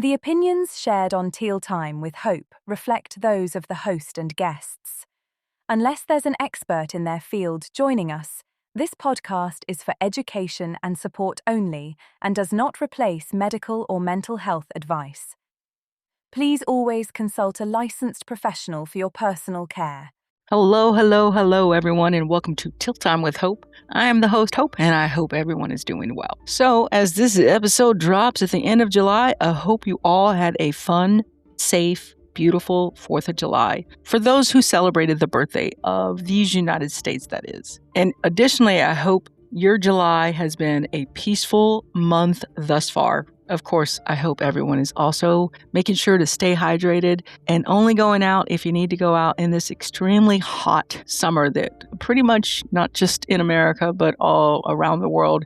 The opinions shared on Teal Time with Hope reflect those of the host and guests. Unless there's an expert in their field joining us, this podcast is for education and support only and does not replace medical or mental health advice. Please always consult a licensed professional for your personal care. Hello, everyone, and welcome to Tilt Time with Hope. I am the host, Hope, and I hope everyone is doing well. So, as this episode drops at the end of July, I hope you all had a fun, safe, beautiful 4th of July for those who celebrated the birthday of these United States, that is. And additionally, I hope your July has been a peaceful month thus far. Of course, I hope everyone is also making sure to stay hydrated and only going out if you need to go out in this extremely hot summer that pretty much not just in America, but all around the world.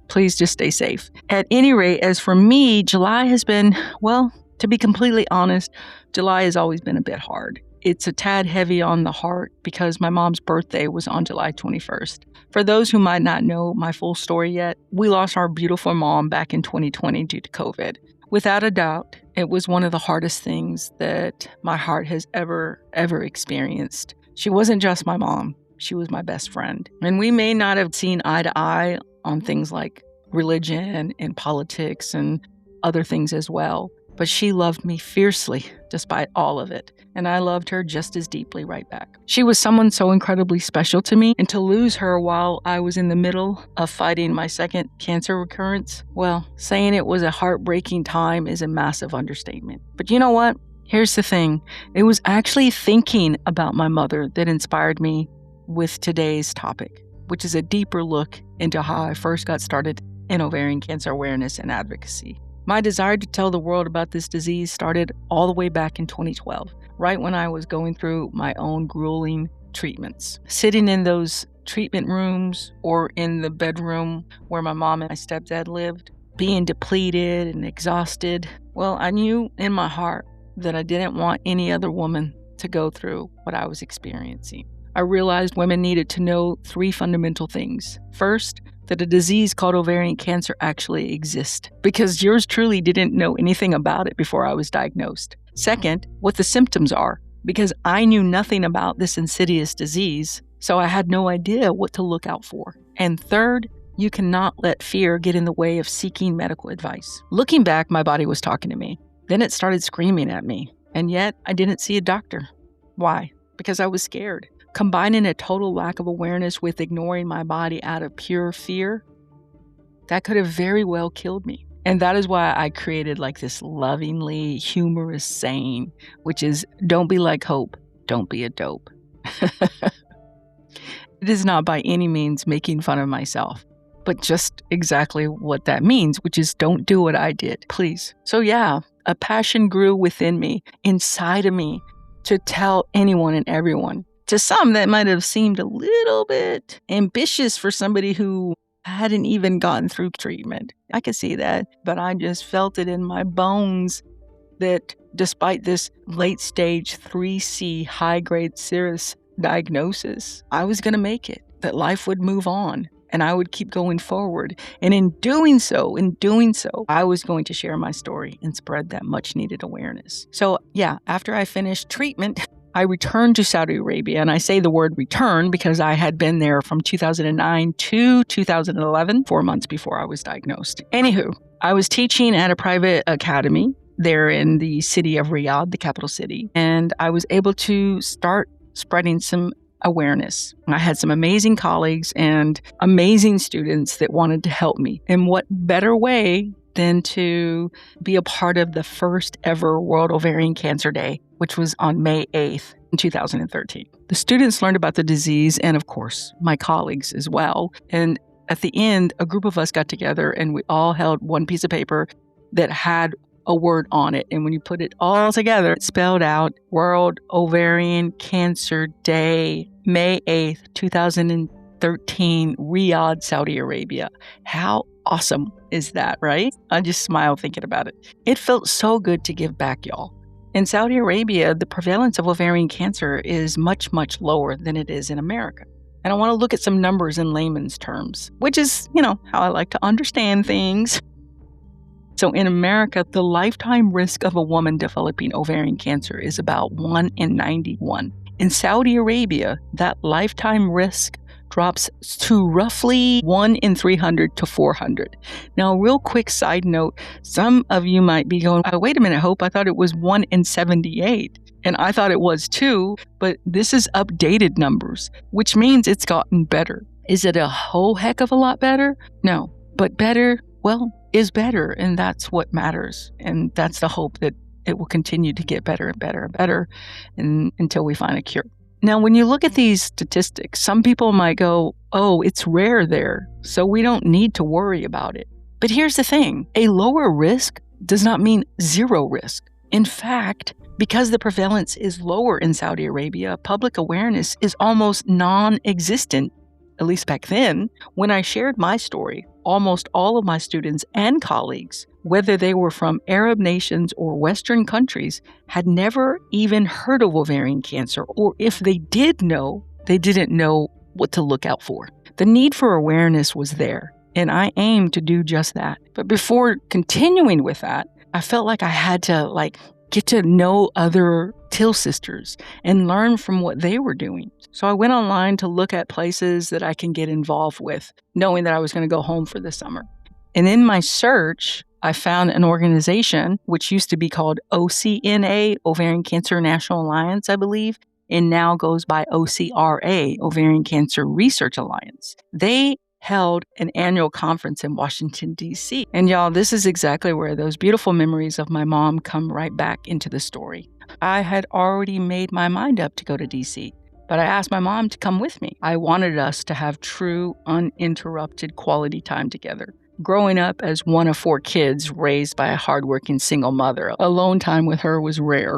Please just stay safe. At any rate, as for me, July has been, well, to be completely honest, July has always been a bit hard. It's a tad heavy on the heart because my mom's birthday was on July 21st. For those who might not know my full story yet, we lost our beautiful mom back in 2020 due to COVID. Without a doubt, it was one of the hardest things that my heart has ever experienced. She wasn't just my mom, she was my best friend. And we may not have seen eye to eye on things like religion and politics and other things as well. But she loved me fiercely, despite all of it. And I loved her just as deeply right back. She was someone so incredibly special to me, and to lose her while I was in the middle of fighting my second cancer recurrence, well, saying it was a heartbreaking time is a massive understatement. But you know what? Here's the thing. It was actually thinking about my mother that inspired me with today's topic, which is a deeper look into how I first got started in ovarian cancer awareness and advocacy. My desire to tell the world about this disease started all the way back in 2012, right when I was going through my own grueling treatments. Sitting in those treatment rooms or in the bedroom where my mom and my stepdad lived, being depleted and exhausted, well, I knew in my heart that I didn't want any other woman to go through what I was experiencing. I realized women needed to know 3 fundamental things. First, that a disease called ovarian cancer actually exists, because yours truly didn't know anything about it before I was diagnosed. Second, what the symptoms are, because I knew nothing about this insidious disease, so I had no idea what to look out for. And third, you cannot let fear get in the way of seeking medical advice. Looking back, my body was talking to me. Then it started screaming at me, and yet I didn't see a doctor. Why? Because I was scared. Combining a total lack of awareness with ignoring my body out of pure fear, that could have very well killed me. And that is why I created like this lovingly humorous saying, which is, don't be like Hope, don't be a dope. It is not by any means making fun of myself, but just exactly what that means, which is don't do what I did, please. So yeah, a passion grew within me, inside of me, to tell anyone and everyone. To some, that might have seemed a little bit ambitious for somebody who hadn't even gotten through treatment. I could see that, but I just felt it in my bones that despite this late stage 3C high-grade serous diagnosis, I was going to make it, that life would move on, and I would keep going forward. And in doing so, I was going to share my story and spread that much-needed awareness. So yeah, after I finished treatment, I returned to Saudi Arabia, and I say the word return because I had been there from 2009 to 2011, 4 months before I was diagnosed. Anywho, I was teaching at a private academy there in the city of Riyadh, the capital city, and I was able to start spreading some awareness. I had some amazing colleagues and amazing students that wanted to help me. And what better way than to be a part of the first ever World Ovarian Cancer Day, which was on May 8th in 2013. The students learned about the disease and, of course, my colleagues as well. And at the end, a group of us got together and we all held one piece of paper that had a word on it. And when you put it all together, it spelled out World Ovarian Cancer Day, May 8th, 2013, Riyadh, Saudi Arabia. How awesome is that, right? I just smile thinking about it. It felt so good to give back, y'all. In Saudi Arabia, the prevalence of ovarian cancer is much, much lower than it is in America. And I want to look at some numbers in layman's terms, which is, how I like to understand things. So in America, the lifetime risk of a woman developing ovarian cancer is about 1 in 91. In Saudi Arabia, that lifetime risk drops to roughly 1 in 300 to 400. Now, real quick side note, some of you might be going, oh, wait a minute, Hope, I thought it was 1 in 78. And I thought it was too, but this is updated numbers, which means it's gotten better. Is it a whole heck of a lot better? No, but better, well, is better, and that's what matters. And that's the hope that it will continue to get better and better and better until we find a cure. Now, when you look at these statistics, some people might go, oh, it's rare there, so we don't need to worry about it. But here's the thing, a lower risk does not mean zero risk. In fact, because the prevalence is lower in Saudi Arabia, public awareness is almost non-existent, at least back then. When I shared my story, almost all of my students and colleagues, whether they were from Arab nations or Western countries, had never even heard of ovarian cancer, or if they did know, they didn't know what to look out for. The need for awareness was there, and I aim to do just that. But before continuing with that, I felt like I had to get to know other TEAL sisters and learn from what they were doing. So I went online to look at places that I can get involved with, knowing that I was going to go home for the summer. And in my search, I found an organization which used to be called OCNA, Ovarian Cancer National Alliance, I believe, and now goes by OCRA, Ovarian Cancer Research Alliance. They held an annual conference in Washington, D.C. And y'all, this is exactly where those beautiful memories of my mom come right back into the story. I had already made my mind up to go to D.C., but I asked my mom to come with me. I wanted us to have true, uninterrupted quality time together. Growing up as one of 4 kids raised by a hardworking single mother, alone time with her was rare.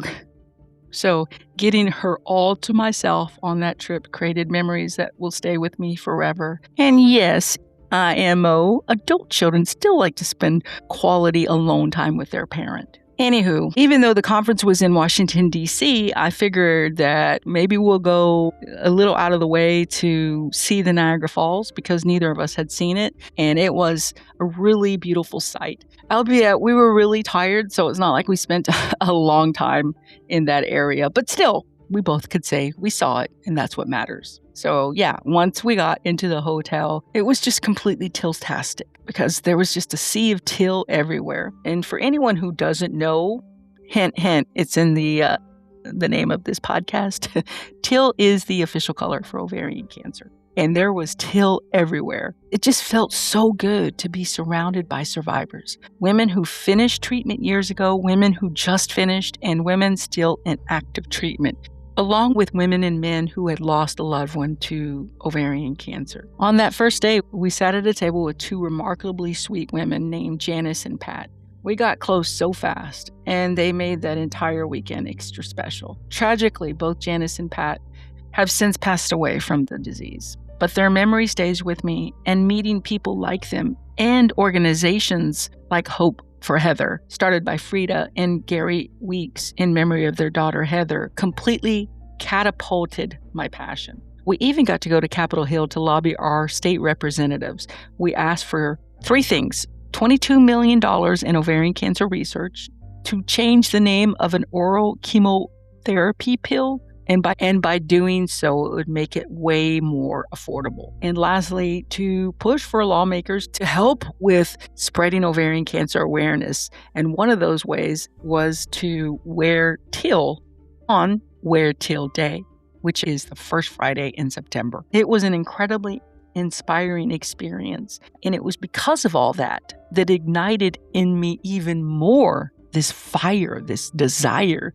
So getting her all to myself on that trip created memories that will stay with me forever. And yes, IMO, adult children still like to spend quality alone time with their parent. Anywho, even though the conference was in Washington, D.C., I figured that maybe we'll go a little out of the way to see the Niagara Falls because neither of us had seen it. And it was a really beautiful sight. Albeit we were really tired, so it's not like we spent a long time in that area. But still, we both could say we saw it, and that's what matters. So yeah, once we got into the hotel, it was just completely TEALtastic because there was just a sea of teal everywhere. And for anyone who doesn't know, hint, hint, it's in the name of this podcast, teal is the official color for ovarian cancer. And there was teal everywhere. It just felt so good to be surrounded by survivors. Women who finished treatment years ago, women who just finished, and women still in active treatment, along with women and men who had lost a loved one to ovarian cancer. On that first day, we sat at a table with 2 remarkably sweet women named Janice and Pat. We got close so fast, and they made that entire weekend extra special. Tragically, both Janice and Pat have since passed away from the disease. But their memory stays with me, and meeting people like them and organizations like Hope for Heather, started by Frida and Gary Weeks in memory of their daughter Heather, completely catapulted my passion. We even got to go to Capitol Hill to lobby our state representatives. We asked for 3 things: $22 million in ovarian cancer research, to change the name of an oral chemotherapy pill, and by doing so, it would make it way more affordable. And lastly, to push for lawmakers to help with spreading ovarian cancer awareness. And one of those ways was to wear teal on Wear Teal Day, which is the first Friday in September. It was an incredibly inspiring experience. And it was because of all that ignited in me even more this fire, this desire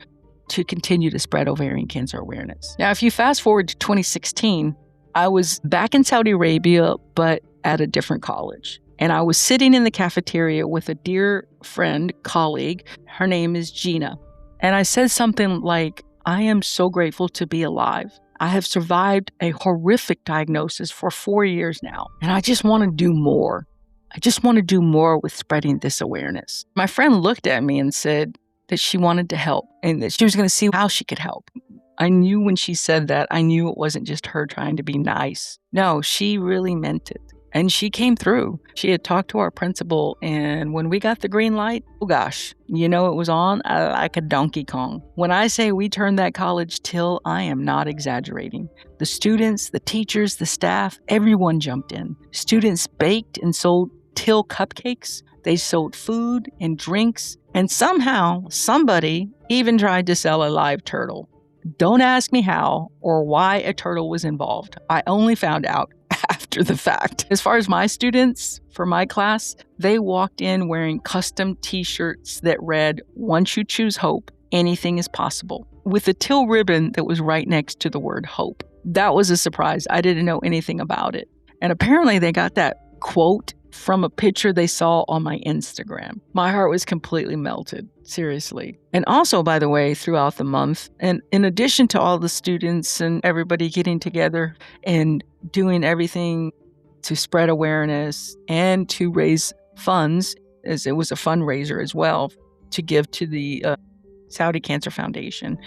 to continue to spread ovarian cancer awareness. Now, if you fast forward to 2016, I was back in Saudi Arabia, but at a different college. And I was sitting in the cafeteria with a dear friend, colleague. Her name is Gina. And I said something like, I am so grateful to be alive. I have survived a horrific diagnosis for 4 years now, and I just want to do more. I just want to do more with spreading this awareness. My friend looked at me and said that she wanted to help and that she was going to see how she could help. I knew when she said that, I knew it wasn't just her trying to be nice. No, she really meant it. And she came through. She had talked to our principal, and when we got the green light, oh gosh, it was on like a Donkey Kong. When I say we turned that college till, I am not exaggerating. The students, the teachers, the staff, everyone jumped in. Students baked and sold till cupcakes. They sold food and drinks, and somehow somebody even tried to sell a live turtle. Don't ask me how or why a turtle was involved. I only found out after the fact. As far as my students, for my class, they walked in wearing custom t-shirts that read, "Once you choose hope, anything is possible," with a till ribbon that was right next to the word hope. That was a surprise. I didn't know anything about it. And apparently they got that quote from a picture they saw on my Instagram. My heart was completely melted, seriously. And also, by the way, throughout the month, and in addition to all the students and everybody getting together and doing everything to spread awareness and to raise funds, as it was a fundraiser as well, to give to the Saudi Cancer Foundation,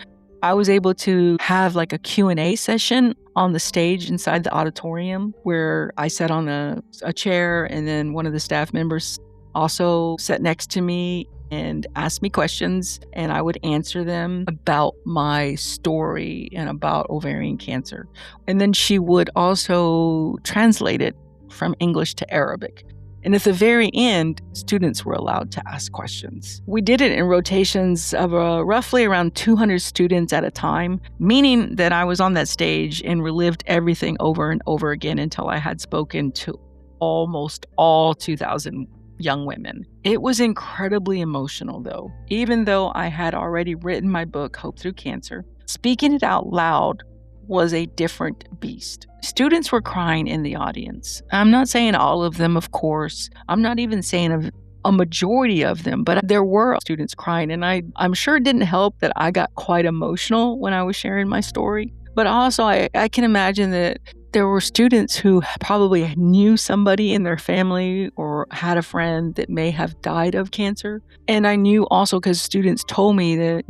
I was able to have like a Q&A session on the stage inside the auditorium where I sat on a chair, and then one of the staff members also sat next to me and asked me questions, and I would answer them about my story and about ovarian cancer. And then she would also translate it from English to Arabic. And at the very end, students were allowed to ask questions. We did it in rotations of roughly around 200 students at a time, meaning that I was on that stage and relived everything over and over again until I had spoken to almost all 2,000 young women. It was incredibly emotional, though. Even though I had already written my book, Hope Through Cancer, speaking it out loud was a different beast. Students were crying in the audience. I'm not saying all of them, of course. I'm not even saying a majority of them, but there were students crying, and I'm sure it didn't help that I got quite emotional when I was sharing my story. But also, I can imagine that there were students who probably knew somebody in their family or had a friend that may have died of cancer. And I knew also, because students told me that,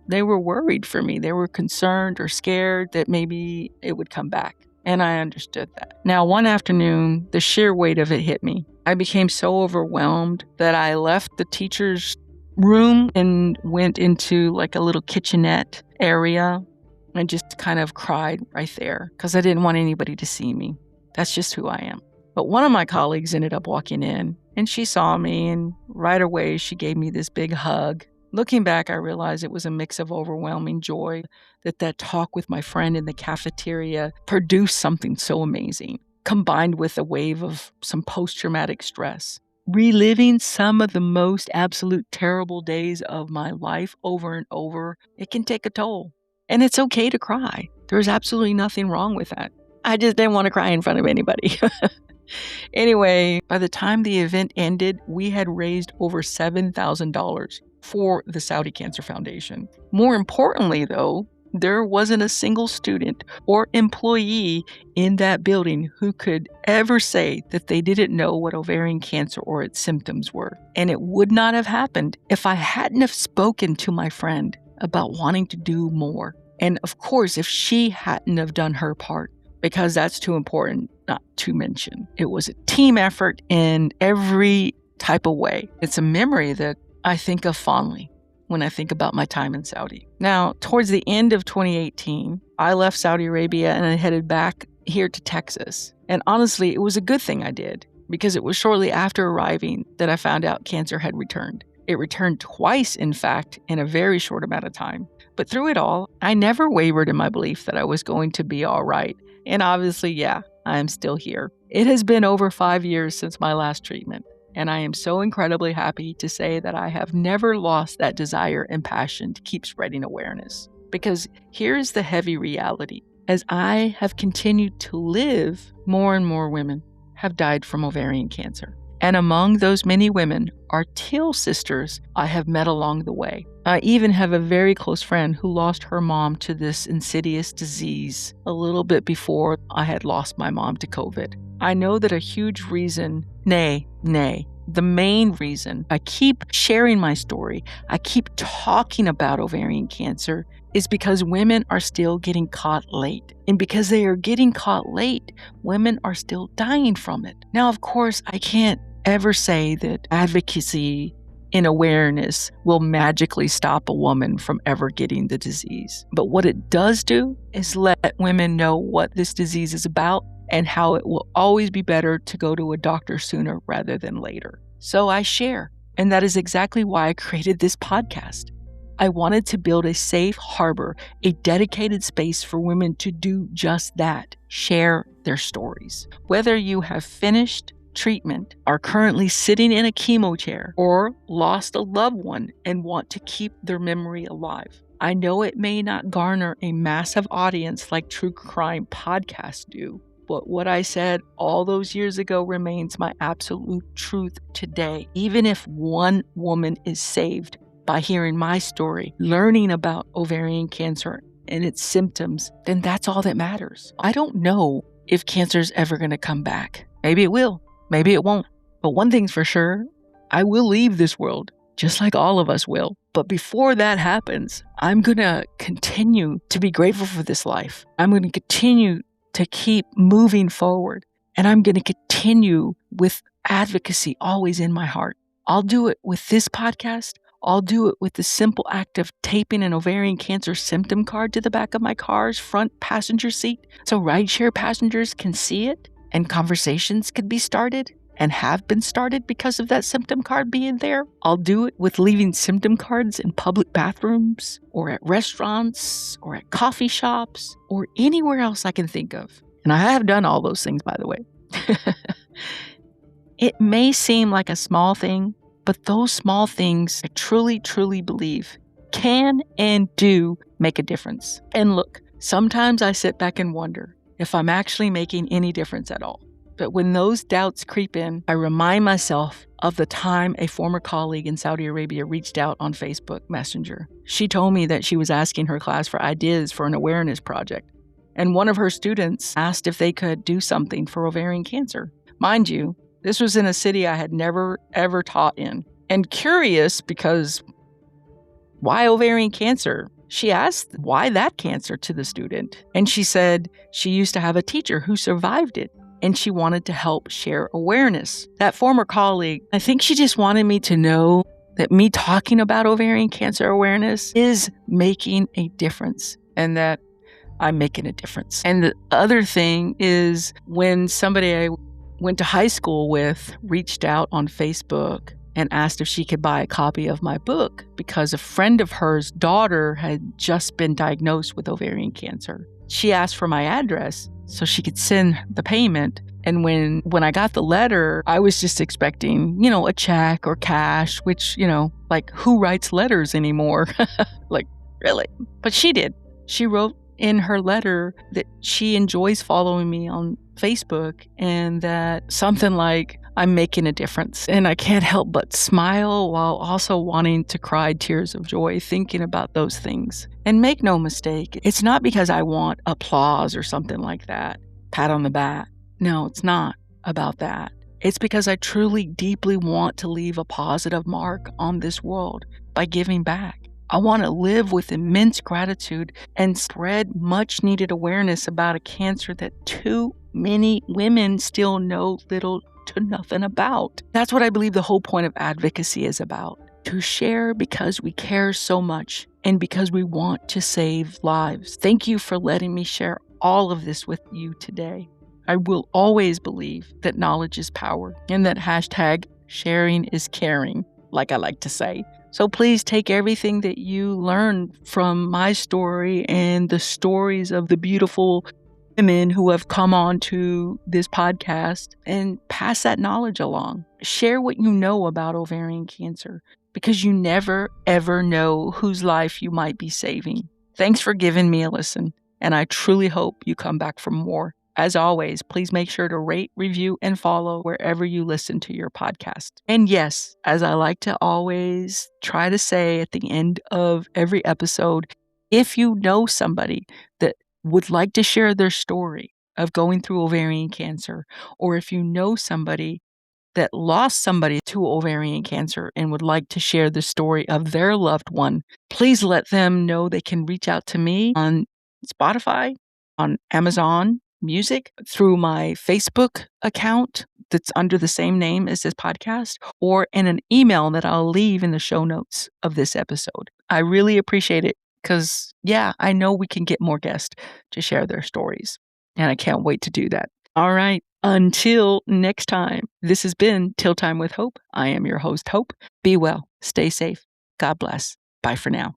they were worried for me. They were concerned or scared that maybe it would come back. And I understood that. Now, one afternoon, the sheer weight of it hit me. I became so overwhelmed that I left the teacher's room and went into like a little kitchenette area and just kind of cried right there because I didn't want anybody to see me. That's just who I am. But one of my colleagues ended up walking in, and she saw me, and right away she gave me this big hug. Looking back, I realized it was a mix of overwhelming joy that talk with my friend in the cafeteria produced something so amazing, combined with a wave of some post-traumatic stress. Reliving some of the most absolute terrible days of my life over and over, it can take a toll. And it's okay to cry. There's absolutely nothing wrong with that. I just didn't want to cry in front of anybody. Anyway, by the time the event ended, we had raised over $7,000 for the Saudi Cancer Foundation. More importantly, though, there wasn't a single student or employee in that building who could ever say that they didn't know what ovarian cancer or its symptoms were. And it would not have happened if I hadn't have spoken to my friend about wanting to do more. And of course, if she hadn't have done her part, because that's too important not to mention. It was a team effort in every type of way. It's a memory that I think of fondly when I think about my time in Saudi. Now, towards the end of 2018, I left Saudi Arabia and I headed back here to Texas. And honestly, it was a good thing I did, because it was shortly after arriving that I found out cancer had returned. It returned twice, in fact, in a very short amount of time. But through it all, I never wavered in my belief that I was going to be all right. And obviously, yeah, I am still here. It has been over 5 years since my last treatment, and I am so incredibly happy to say that I have never lost that desire and passion to keep spreading awareness. Because here's the heavy reality. As I have continued to live, more and more women have died from ovarian cancer. And among those many women are TEAL sisters I have met along the way. I even have a very close friend who lost her mom to this insidious disease a little bit before I had lost my mom to COVID. I know that a huge reason, nay, the main reason I keep sharing my story, I keep talking about ovarian cancer, is because women are still getting caught late. And because they are getting caught late, women are still dying from it. Now, of course, I can't ever say that advocacy and awareness will magically stop a woman from ever getting the disease. But what it does do is let women know what this disease is about and how it will always be better to go to a doctor sooner rather than later. So I share, and that is exactly why I created this podcast. I wanted to build a safe harbor, a dedicated space for women to do just that, share their stories. Whether you have finished treatment, are currently sitting in a chemo chair, or lost a loved one and want to keep their memory alive. I know it may not garner a massive audience like true crime podcasts do, but what I said all those years ago remains my absolute truth today. Even if one woman is saved by hearing my story, learning about ovarian cancer and its symptoms, then that's all that matters. I don't know if cancer's ever going to come back. Maybe it will, maybe it won't. But one thing's for sure, I will leave this world, just like all of us will. But before that happens, I'm going to continue to be grateful for this life. I'm going to continue to keep moving forward. And I'm going to continue with advocacy always in my heart. I'll do it with this podcast. I'll do it with the simple act of taping an ovarian cancer symptom card to the back of my car's front passenger seat so rideshare passengers can see it and conversations could be started and have been started because of that symptom card being there. I'll do it with leaving symptom cards in public bathrooms or at restaurants or at coffee shops or anywhere else I can think of. And I have done all those things, by the way. It may seem like a small thing, but those small things, I truly, truly believe, can and do make a difference. And look, sometimes I sit back and wonder if I'm actually making any difference at all. But when those doubts creep in, I remind myself of the time a former colleague in Saudi Arabia reached out on Facebook Messenger. She told me that she was asking her class for ideas for an awareness project. And one of her students asked if they could do something for ovarian cancer. Mind you, this was in a city I had never, ever taught in. And curious because why ovarian cancer? She asked why that cancer to the student. And she said she used to have a teacher who survived it. And she wanted to help share awareness. That former colleague, I think she just wanted me to know that me talking about ovarian cancer awareness is making a difference and that I'm making a difference. And the other thing is when somebody I went to high school with reached out on Facebook and asked if she could buy a copy of my book because a friend of hers' daughter had just been diagnosed with ovarian cancer. She asked for my address so she could send the payment. And when I got the letter, I was just expecting, a check or cash, which, like who writes letters anymore? Like, really? But she did. She wrote in her letter that she enjoys following me on Facebook and that something like I'm making a difference. And I can't help but smile while also wanting to cry tears of joy thinking about those things. And make no mistake, it's not because I want applause or something like that, pat on the back. No, it's not about that. It's because I truly, deeply want to leave a positive mark on this world by giving back. I want to live with immense gratitude and spread much needed awareness about a cancer that too many women still know little to nothing about. That's what I believe the whole point of advocacy is about. To share because we care so much and because we want to save lives. Thank you for letting me share all of this with you today. I will always believe that knowledge is power and that hashtag sharing is caring, like I like to say. So please take everything that you learn from my story and the stories of the beautiful women who have come on to this podcast and pass that knowledge along. Share what you know about ovarian cancer because you never, ever know whose life you might be saving. Thanks for giving me a listen, and I truly hope you come back for more. As always, please make sure to rate, review, and follow wherever you listen to your podcast. And yes, as I like to always try to say at the end of every episode, if you know somebody that would like to share their story of going through ovarian cancer, or if you know somebody that lost somebody to ovarian cancer and would like to share the story of their loved one, please let them know they can reach out to me on Spotify, on Amazon Music, through my Facebook account that's under the same name as this podcast, or in an email that I'll leave in the show notes of this episode. I really appreciate it because, I know we can get more guests to share their stories, and I can't wait to do that. All right. Until next time, this has been Till Time with Hope. I am your host, Hope. Be well. Stay safe. God bless. Bye for now.